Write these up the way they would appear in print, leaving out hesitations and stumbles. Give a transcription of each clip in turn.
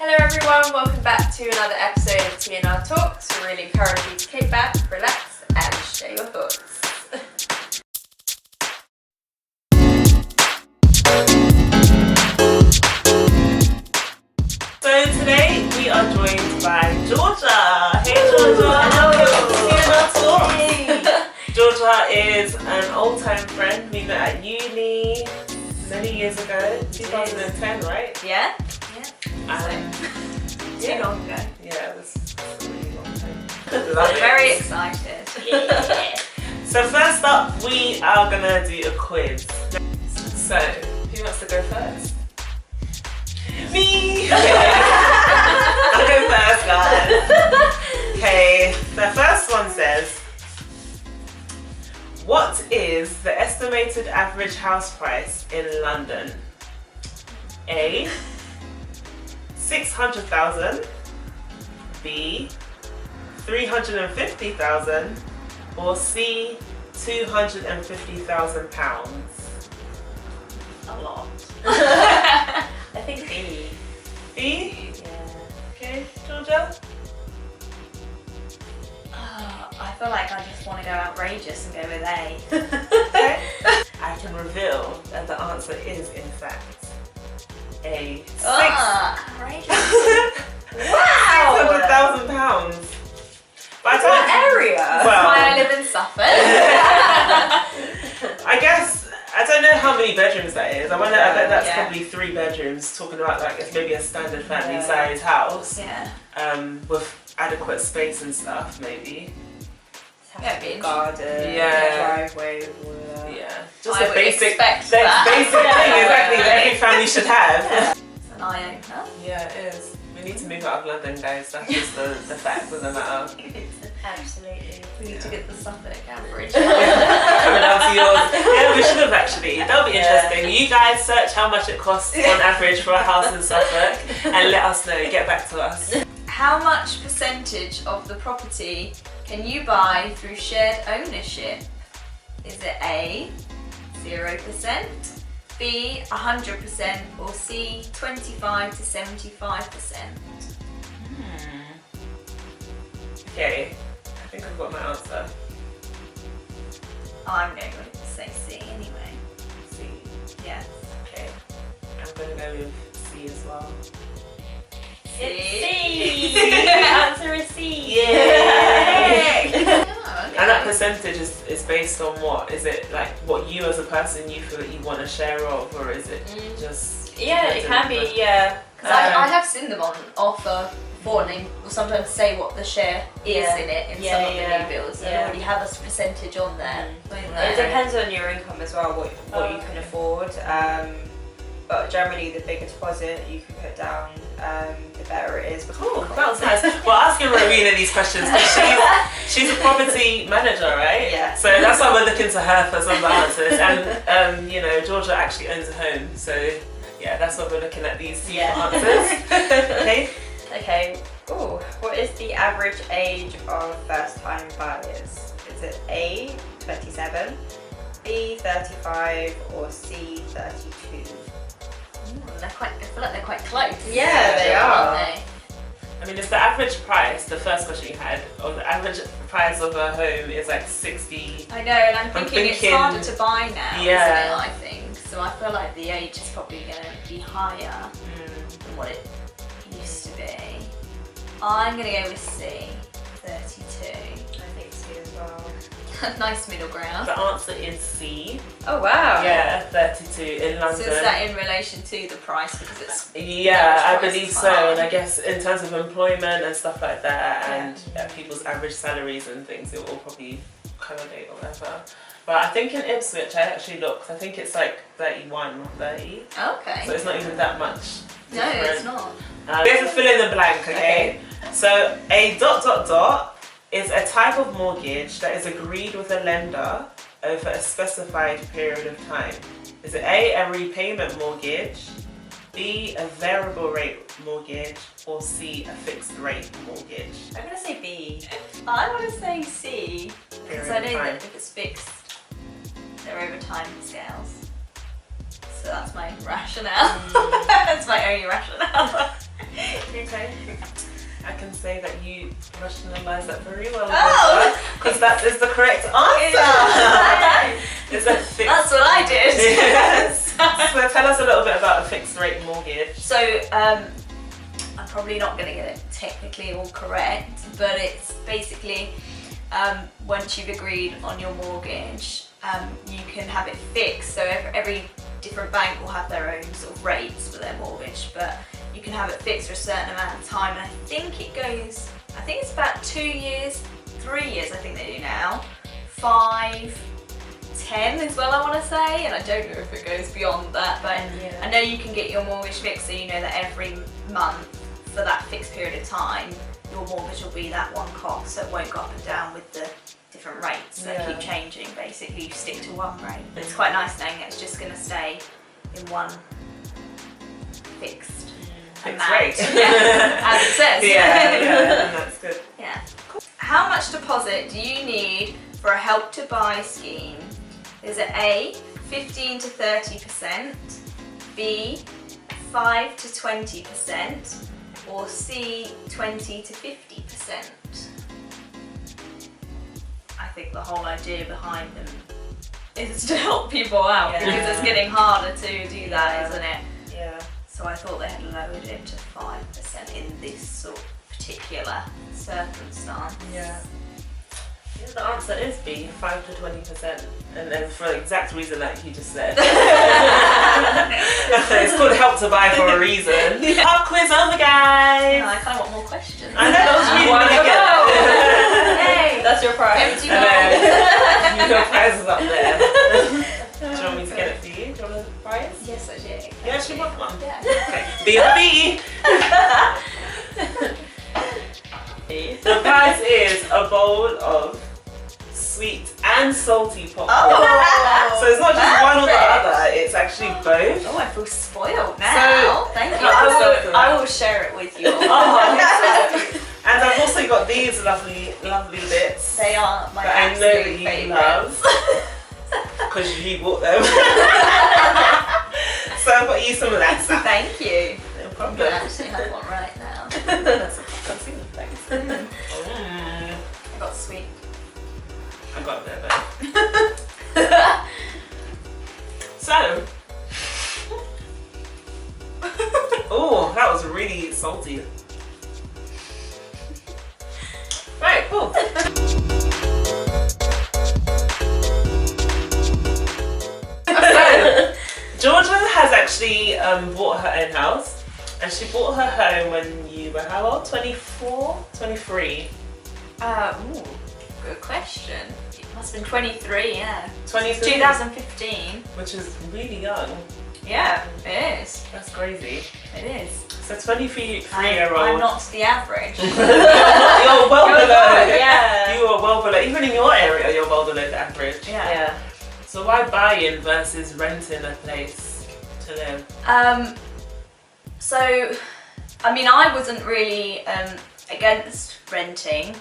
Hello everyone, welcome back to another episode of TNR Talks. We really encourage you to kick back, relax and share your thoughts. So today we are joined by Georgia. Hey Georgia! Hello! TNR Talks. Georgia is an old-time friend we met at uni many years ago, 2010, right? Yeah? Too long ago. Yeah, it was a really long time. I'm very excited. Yeah. So first up, we are gonna do a quiz. So, who wants to go first? Me! I'll go first, guys. Okay, the first one says, what is the estimated average house price in London? A, 600,000, B, 350,000, or C, 250,000 pounds? A lot. I think B. B? Yeah. Okay, Georgia? I feel like I just want to go outrageous and go with A. Okay. I can reveal that the answer is, in fact, A. Outrageous. Wow! £600,000. What area? That's why I live in Suffolk. I guess, I don't know how many bedrooms that is. I bet that's Yeah. probably 3 bedrooms, talking about like it's maybe a standard family size house. Yeah. With adequate space and stuff, maybe. Yeah, it'd be garden, Yeah. driveway, all that. Yeah. Just I a would basic expect thing that. exactly that every family should have. It's an eye-opener. Yeah, it is. We need to move out of London, guys. That's just the fact of the matter. Absolutely. We need to get the Suffolk average. Coming out to yours. Yeah, we should have actually. That'll be interesting. You guys search how much it costs on average for a house in Suffolk and let us know. Get back to us. How much percentage of the property can you buy through shared ownership? Is it A, 0%, B, 100%, or C, 25 to 75%? Okay, I think I've got my answer. I'm going to say C anyway. C. Yes. Okay. I'm going to go with C as well. C. The answer is C. Yay! Oh, okay. And that percentage is based on what? Is it like what you as a person you feel that you want a share of, or is it just... Yeah, it can be, yeah. Because I have seen them on offer before, and they will sometimes say what the share is in it in some of the new builds. They already have a percentage on there. It depends on your income as well, what you can afford. But generally, the bigger deposit you can put down, the better it is. Cool, that was nice. Well, asking Rowena these questions because she's a property manager, right? Yeah. So that's why we're looking to her for some of the answers. And you know, Georgia actually owns a home, so yeah, that's why we're looking at these two answers. Okay. Okay. Ooh, what is the average age of first-time buyers? Is it A, 27, B, 35, or C, 32? I feel like they're quite close. Yeah, they are. Aren't they? I mean, if the average price, the first question you had, or the average price of a home is like 60. I know, and I'm thinking it's harder to buy now, isn't it, I think. So I feel like the age is probably going to be higher than what it used to be. I'm going to go with C, 32. I think C as well. Nice middle ground. The answer is C. Oh wow. Yeah, 32 in London. So is that in relation to the price because it's... Yeah, I price believe is so. high? And I guess in terms of employment and stuff like that, and people's average salaries and things, it will probably correlate or whatever. But I think in Ipswich, I actually looked, I think it's like 31 or 30. Okay. So it's not even that much No, different. it's not. We have to fill in the blank, okay? So a ... is a type of mortgage that is agreed with a lender over a specified period of time. Is it A, repayment mortgage, B, a variable rate mortgage, or C, a fixed rate mortgage? I'm gonna say B. I want to say C because I Period know of that time. if it's fixed, they're over time scales. So that's my rationale. That's my only rationale. say that you rationalised that very well. Oh! Because that is the correct answer. It's a fixed. That's what I did. Yes. So tell us a little bit about a fixed rate mortgage. So I'm probably not going to get it technically all correct, but it's basically once you've agreed on your mortgage, you can have it fixed. So every different bank will have their own sort of rates for their mortgage, but you can have it fixed for a certain amount of time. And I think it's about 2 years, 3 years I think they do now, 5, 10 as well I want to say, and I don't know if it goes beyond that, but I know you can get your mortgage fixed, so you know that every month for that fixed period of time your mortgage will be that one cost, so it won't go up and down with the different rates that keep changing. Basically you stick to one rate, but it's quite nice knowing it's just going to stay in one fixed amount. Rate. As it says. Yeah, that's good. Yeah. How much deposit do you need for a help to buy scheme? Is it A, 15 to 30%, B, 5 to 20%, or C, 20 to 50%? I think the whole idea behind them is to help people out because it's getting harder to do that, isn't it? Yeah. So I thought they had lowered it to 5% in this sort of particular circumstance. Yeah. The answer is B, 5 to 20%, and then for the exact reason that you just said. It's called Help to Buy for a reason. Pop quiz over, guys! No, I kind of want more questions. I know, that was really good. Hey, That's your prize. empty And bowl. then your prize is up there. Do you want me to get it for you? Do you want a prize? Yes, I do. Yeah, she wants one. Yeah. Okay, B or B. The prize is a bowl of sweet and salty popcorn. Oh, So it's not just one or the perfect. other, it's actually both. Oh, I feel spoiled now. Thank you. help yourself to I that. will share it with you. And I've also got these lovely bits They are my that I know that absolute you favourites. love. Because you bought them. So I've got you some of that stuff. Thank you. No I problem. actually have one right now. That's a fancy thing. I got sweet. I got there though. So. Oh, that was really salty. Right, cool. So, Georgia has actually bought her own house, and she bought her home when you were how old? 24? 23? Good question. It must have been 23, yeah. 23? 2015. Which is really young. Yeah, it is. That's crazy. It is. So 23-year-old. I'm not the average. You're well You're below. right, yeah. You are well below. Even in your area, you're well below the average. Yeah. So why buying versus renting a place to live? So, I mean, I wasn't really against renting,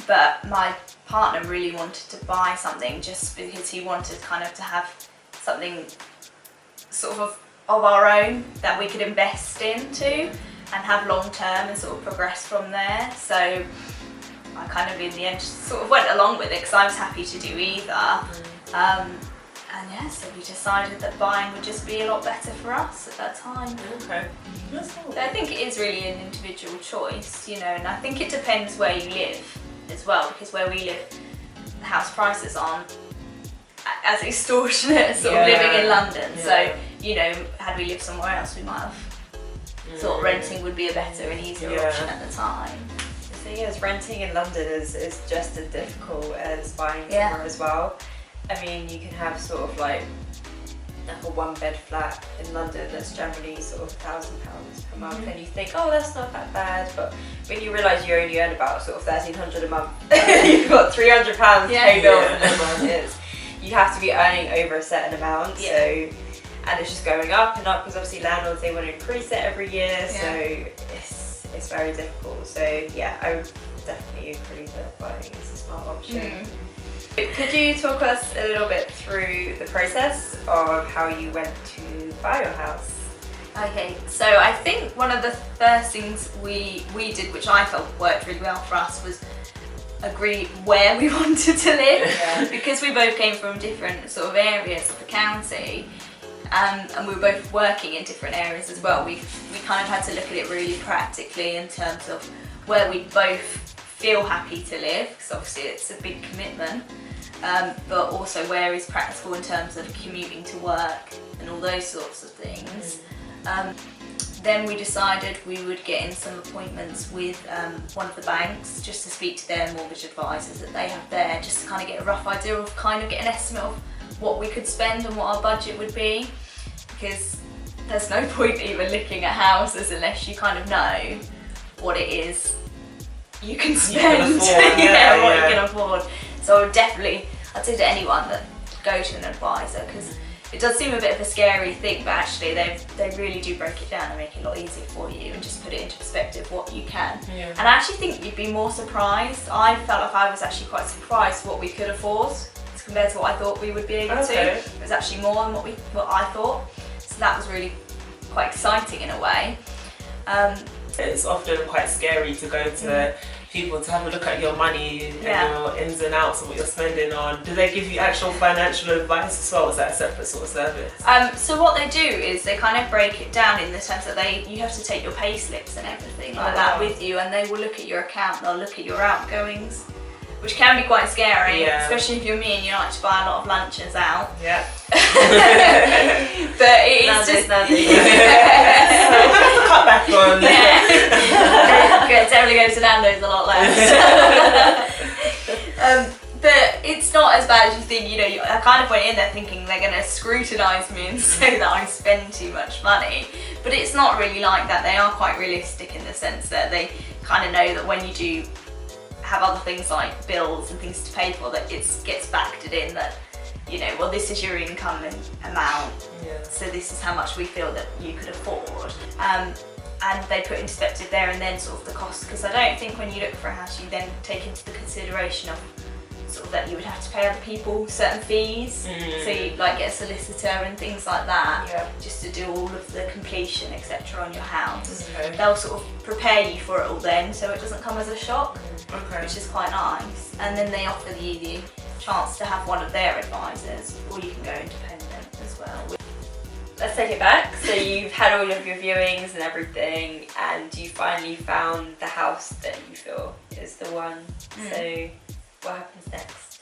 but my partner really wanted to buy something just because he wanted kind of to have something sort of our own that we could invest into and have long term and sort of progress from there. So I kind of in the end sort of went along with it because I was happy to do either. And yeah, so we decided that buying would just be a lot better for us at that time. Okay. That's cool. But I think it is really an individual choice, you know, and I think it depends where you live as well, because where we live, the house prices aren't as extortionate as sort of living in London. Yeah. So, you know, had we lived somewhere else, we might have thought renting would be a better and easier option at the time. The thing is, renting in London is just as difficult as buying somewhere as well. I mean, you can have sort of like a 1-bed flat in London that's generally sort of £1,000 per month, and you think, oh, that's not that bad, but when you realise you only earn about sort of £1,300 a month, you've got £300 paid off in a month. You have to be earning over a certain amount, so, and it's just going up and up because obviously landlords, they want to increase it every year, so it's very difficult. So yeah, I would definitely agree that buying is a smart option. Could you talk us a little bit through the process of how you went to buy your house? Okay, so I think one of the first things we did, which I felt worked really well for us, was agree where we wanted to live. Because we both came from different sort of areas of the county, and we were both working in different areas as well. We kind of had to look at it really practically in terms of where we both feel happy to live, because obviously it's a big commitment, but also where is practical in terms of commuting to work and all those sorts of things. Then we decided we would get in some appointments with one of the banks, just to speak to their mortgage advisors that they have there, just to kind of get a rough idea of kind of get an estimate of what we could spend and what our budget would be, because there's no point even looking at houses unless you kind of know what it is you can spend, what you can afford. So I'd say to anyone that go to an advisor, because it does seem a bit of a scary thing, but actually they really do break it down and make it a lot easier for you and just put it into perspective what you can. And I actually think you'd be more surprised. I felt like I was actually quite surprised what we could afford compared to what I thought we would be able to. It was actually more than what I thought. So that was really quite exciting in a way. It's often quite scary to go to people to have a look at your money and your ins and outs of what you're spending on. Do they give you actual financial advice as well, or is that a separate sort of service? So what they do is they kind of break it down in the sense that you have to take your pay slips and everything like that with you, and they will look at your account, they'll look at your outgoings, which can be quite scary, especially if you're me and you like to buy a lot of lunches out. But it is just... cut back on. Definitely go to Nando's a lot less. But it's not as bad as you think. I kind of went in there thinking they're going to scrutinise me and say that I spend too much money. But it's not really like that. They are quite realistic in the sense that they kind of know that when you do have other things like bills and things to pay for, that it gets factored in that, well, this is your income and amount, so this is how much we feel that you could afford. And they put into perspective there and then sort of the cost, because I don't think when you look for a house you then take into the consideration of sort of that you would have to pay other people certain fees, so you like get a solicitor and things like that, just to do all of the completion etc on your house. They'll sort of prepare you for it all then, so it doesn't come as a shock, which is quite nice. And then they offer you the chance to have one of their advisors, or you can go independent as well. Let's take it back. So you've had all of your viewings and everything, and you finally found the house that you feel is the one. So what happens next?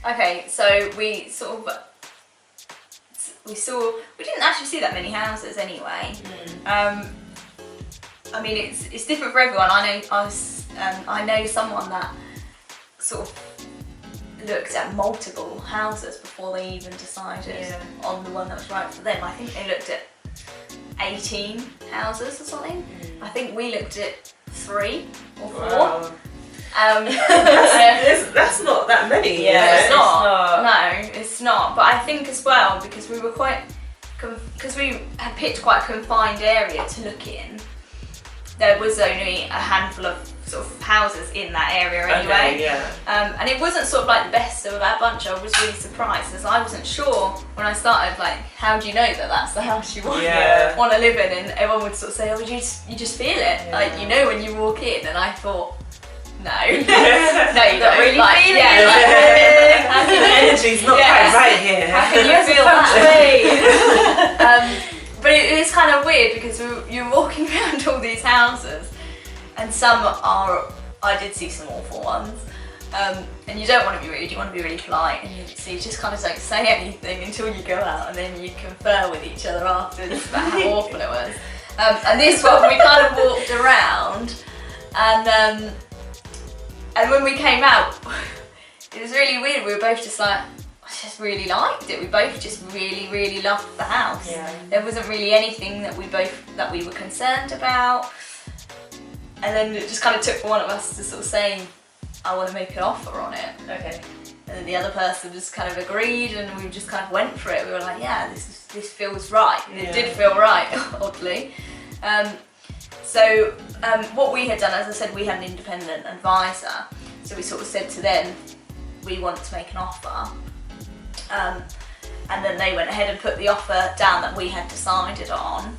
Okay, so we didn't actually see that many houses anyway. I mean, it's different for everyone. I know someone that sort of looked at multiple houses before they even decided on the one that was right for them. I think they looked at 18 houses or something. I think we looked at 3 or 4. Wow. That's not that many. It's not. No, it's not. But I think as well, because we were because we had picked quite a confined area to look in, there was only a handful of sort of houses in that area anyway. And it wasn't sort of like the best of our bunch. I was really surprised, as I wasn't sure when I started, like, how do you know that that's the house you want to live in? And everyone would sort of say, oh, you just feel it, like, when you walk in. And I thought, no, no, you don't really like, feel it. The energy's not quite right here. How can you feel that? But it is kind of weird because you're walking around all these houses, and I did see some awful ones, and you don't want to be rude, you want to be really polite, and so you just kind of don't say anything until you go out, and then you confer with each other afterwards about how awful it was. And this one, we kind of walked around, and when we came out, it was really weird. We were both just like, I just really liked it. We both just really, really loved the house. There wasn't really anything that we were concerned about. And then it just kind of took for one of us to sort of say, I want to make an offer on it. Okay. And then the other person just kind of agreed, and we just kind of went for it. We were like, yeah, this feels right. And it did feel right, oddly. So what we had done, as I said, we had an independent advisor. So we sort of said to them, we want to make an offer. And then they went ahead and put the offer down that we had decided on.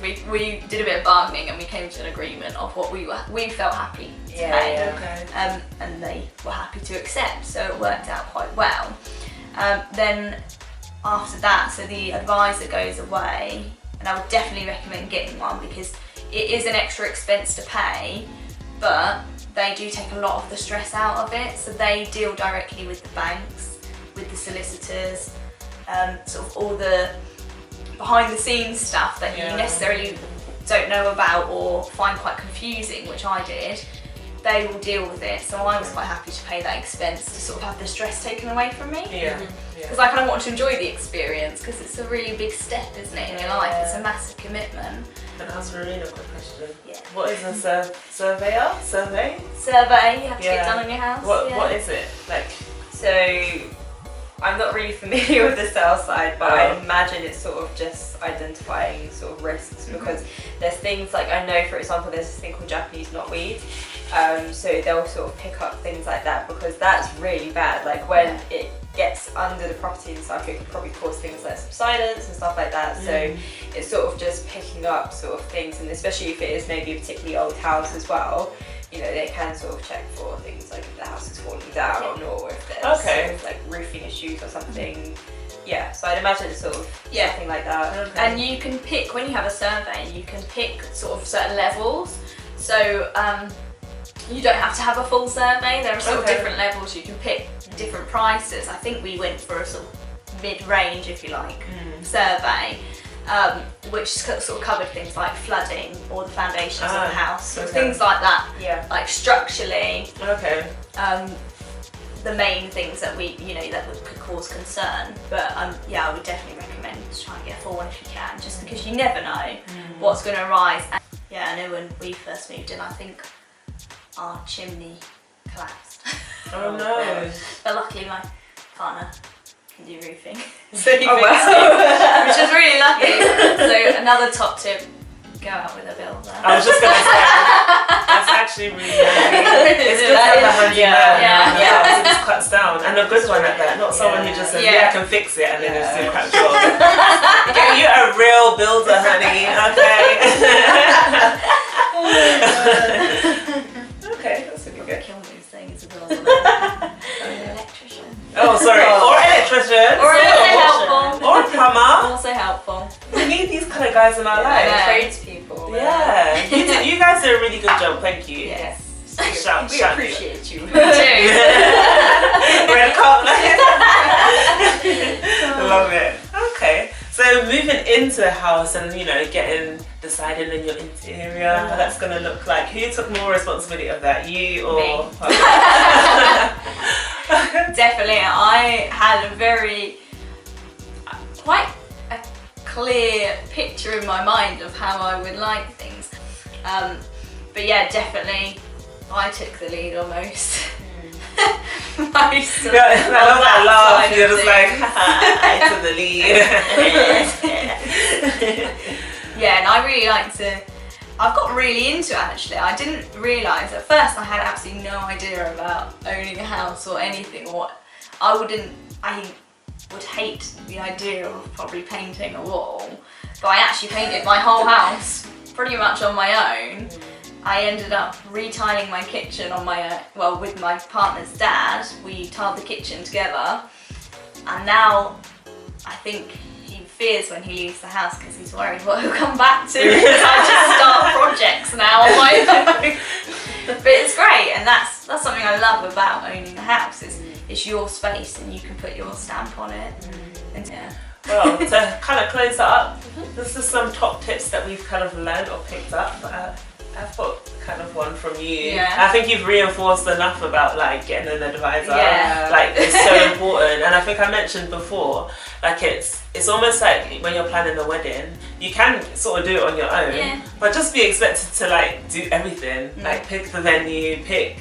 we did a bit of bargaining and we came to an agreement of what we felt happy to pay. Okay. And they were happy to accept, so it worked out quite well. Then after that, so the advisor goes away, and I would definitely recommend getting one because it is an extra expense to pay, but they do take a lot of the stress out of it. So they deal directly with the banks, with the solicitors, sort of all the behind the scenes stuff that you necessarily don't know about or find quite confusing, which I did. They will deal with it, so I was quite happy to pay that expense to sort of have the stress taken away from me. Because I kind of want to enjoy the experience, because it's a really big step, isn't it, in your life? It's a massive commitment. And ask Marina a quick question. Yeah. What is a surveyor? Survey? Survey you have to get done on your house. What is it like? So I'm not really familiar with the sales side, but I imagine it's sort of just identifying sort of risks, because there's things like, I know for example there's this thing called Japanese knotweed, so they'll sort of pick up things like that, because that's really bad. Like when it gets under the property and stuff, it can probably cause things like subsidence and stuff like that. So it's sort of just picking up sort of things, and especially if it is maybe a particularly old house as well, you know, they can sort of check for things like if the house is falling down or if there's sort of like roofing issues or something. Yeah, so I'd imagine it's sort of something like that. And you can pick, when you have a survey, you can pick sort of certain levels. So you don't have to have a full survey. There are sort of different levels. You can pick different prices. I think we went for a sort of mid-range, if you like, survey, which sort of covered things like flooding or the foundations of the house, things like that. Yeah. Like structurally. Okay. The main things that could cause concern, but yeah, I would definitely recommend trying to get a full one if you can, just because you never know what's going to arise. And, yeah, I know when we first moved in, I think our chimney collapsed. Oh no! But luckily my partner can do roofing, so he fixed it, which is really lucky. So another top tip: go out with a builder. I was just gonna say that's actually really handy. It's good to have a handy man. It just cuts down, and a good one at that. Not someone who just says, "Yeah, I can fix it," and then just do a crap job. Get you a real builder, honey. Okay. Okay, that's really good. Kill me saying it's a builder. An electrician. Oh, sorry. Or electrician. Or helpful. Or plumber. Also helpful. We need these kind of guys in our lives. Tradespeople. Yeah. You guys do a really good job. Thank you. Yes. Shout, We shout appreciate you. Me too. We're a couple. Love it. Okay. So moving into the house and deciding on your interior, how that's gonna look like. Who took more responsibility of that? You or me? Definitely. I had quite a clear picture in my mind of how I would like things. But yeah, definitely I took the lead almost. I love that laugh. You're just like, I took the lead. Yeah, and I really like to. I've got really into it actually. I didn't realise at first. I had absolutely no idea about owning a house or anything. I would hate the idea of probably painting a wall, but I actually painted my whole house pretty much on my own. I ended up retiling my kitchen on my own, with my partner's dad. We tiled the kitchen together, and now I think he fears when he leaves the house because he's worried what he'll come back to. Because I just start projects now on my own. But it's great, and that's something I love about owning a house. It's your space, and you can put your stamp on it. And Well, to kind of close that up, this is some top tips that we've kind of learned or picked up. I've got kind of one from you. Yeah. I think you've reinforced enough about getting an advisor. Yeah. It's so important. And I think I mentioned before, it's almost like when you're planning a wedding, you can sort of do it on your own, but just be expected to do everything. Pick the venue, pick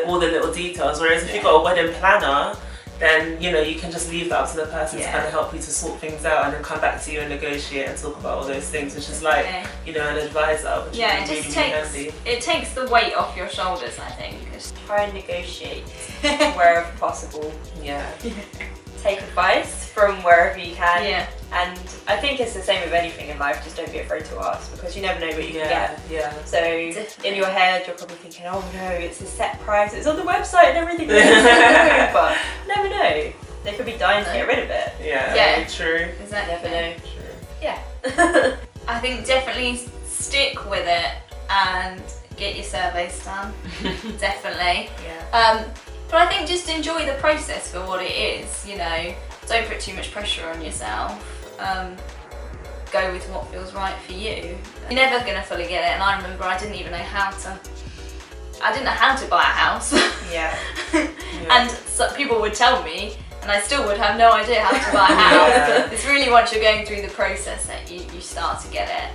all the little details. Whereas if you've got a wedding planner, then you can just leave that up to the person to kind of help you to sort things out, and then come back to you and negotiate and talk about all those things, which is an advisor, which is really handy. It takes the weight off your shoulders, I think. Try and negotiate wherever possible. Yeah. take advice from wherever you can. Yeah. And I think it's the same with anything in life, just don't be afraid to ask, because you never know what you can get. Yeah. So Definitely. in your head, you're probably thinking, oh no, it's a set price, it's on the website and everything. But you never know. They could be dying to get rid of it. Yeah. Yeah. True. Exactly. You never know. True. Yeah. I think definitely stick with it and get your surveys done. Definitely. Yeah. But I think just enjoy the process for what it is, you know. Don't put too much pressure on yourself. Go with what feels right for you. You're never gonna fully get it, and I remember I didn't know how to buy a house. Yeah. And so people would tell me, and I still would have no idea how to buy a house. Yeah. It's really once you're going through the process that you start to get it.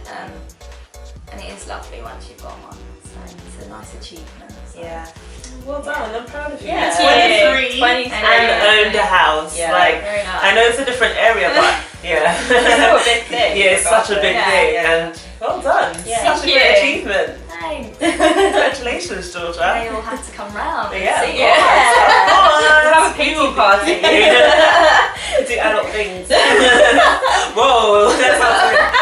And it is lovely once you've got one. So it's a nice achievement. So. Yeah. Well done, I'm proud of you. Yeah. 23 23. and owned a house. Yeah. Like, Very nice. I know it's a different area, but yeah. It's still a big thing. Yeah, it's such a big Yeah, thing, yeah. and well done. Yeah. Such a Thank great you. achievement. Thanks. Congratulations, Georgia. They all have to come round. and Yeah, see of it. course. Have a pity party. Do adult things. Whoa, that sounds weird.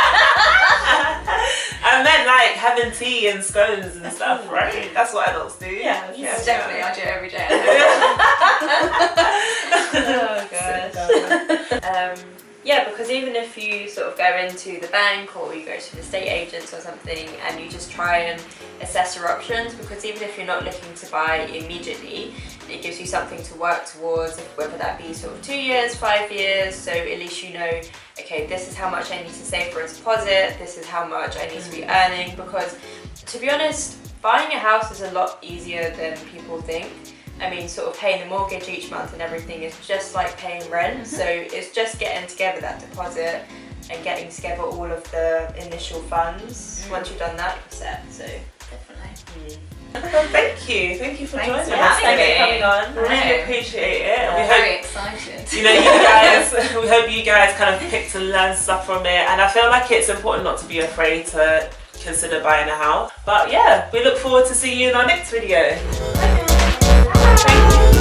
I meant like having tea and scones and stuff, right? That's what adults do. Yeah, Yes, definitely. I do it every day. Oh gosh. Yeah, because even if you sort of go into the bank or you go to the estate agents or something and you just try and assess your options, because even if you're not looking to buy immediately, it gives you something to work towards, whether that be sort of 2 years, 5 years, so at least you know, okay, this is how much I need to save for a deposit, this is how much I need to be earning, because to be honest, buying a house is a lot easier than people think. I mean, sort of paying the mortgage each month and everything is just like paying rent. So it's just getting together that deposit and getting together all of the initial funds. Once you've done that, you're set. So Definitely. Well, thank you for Thanks joining for us. having Thanks for me. coming on. We really No. appreciate it. I'm We very hope excited. you guys. We hope you guys kind of pick to learn stuff from it, and I feel like it's important not to be afraid to consider buying a house. But yeah, we look forward to seeing you in our next video. Thank you.